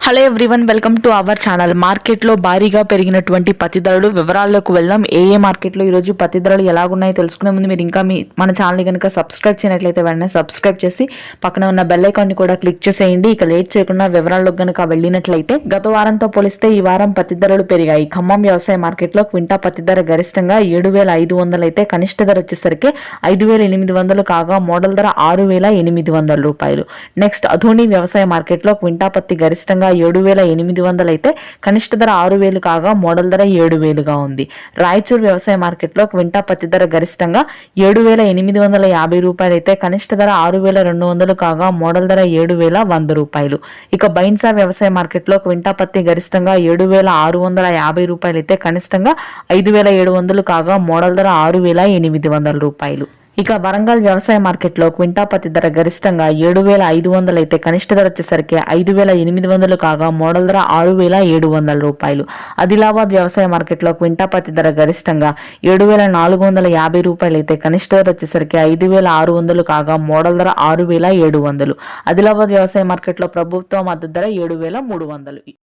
Hello everyone, welcome to our channel. మార్కెట్లో భారీగా పెరిగినటువంటి పత్తి ధరలు వివరాల్లోకి వెళ్దాం. ఏ మార్కెట్లో ఈరోజు పత్తి ధరలు ఎలాగున్నాయో తెలుసుకునే ముందు మీరు ఇంకా మన ఛానల్ని కనుక సబ్స్క్రైబ్ చేయనట్లయితే వెంటనే సబ్స్క్రైబ్ చేసి పక్కన ఉన్న బెల్ ఐకాన్ని కూడా క్లిక్ చేసేయండి. ఇక లేట్ చేయకుండా వివరాల్లోకి కనుక వెళ్ళినట్లయితే గత వారంతో పోలిస్తే ఈ వారం పత్తి ధరలు పెరిగాయి. ఖమ్మం వ్యవసాయ మార్కెట్లో క్వింటా పత్తి ధర గరిష్టంగా 7,500 అయితే కనిష్ట ధర వచ్చేసరికి 5,800 కాగా మోడల్ ధర 6,800 రూపాయలు. నెక్స్ట్ అధోని వ్యవసాయ మార్కెట్లో క్వింటా పత్తి గరిష్టంగా 7,800 అయితే కనిష్ట ధర 6,000 కాగా మోడల్ ధర 7,000గా ఉంది. రాయచూర్ వ్యవసాయ మార్కెట్లో క్వింటా పత్తి ధర గరిష్టంగా 7,850 రూపాయలు అయితే కనిష్ట ధర 6,200 కాగా మోడల్ ధర 7,100 రూపాయలు. ఇక బైన్సా వ్యవసాయ మార్కెట్లో క్వింటా పత్తి గరిష్టంగా 7,650 రూపాయలు అయితే కనిష్టంగా 5,700 కాగా మోడల్ ధర 6,800 రూపాయలు. ఇక వరంగల్ వ్యవసాయ మార్కెట్లో క్వింటా పత్తి ధర గరిష్టంగా 7,500 అయితే కనిష్ట ధర వచ్చేసరికి 5,800 కాగా మోడల్ ధర 6,700 రూపాయలు. ఆదిలాబాద్ వ్యవసాయ మార్కెట్లో క్వింటా పత్తి ధర గరిష్టంగా 7,450 రూపాయలు అయితే కనిష్ట ధర వచ్చేసరికి 5,600 కాగా మోడల్ ధర 6,700. ఆదిలాబాద్ వ్యవసాయ మార్కెట్లో ప్రభుత్వ మద్దతు ధర 7,300.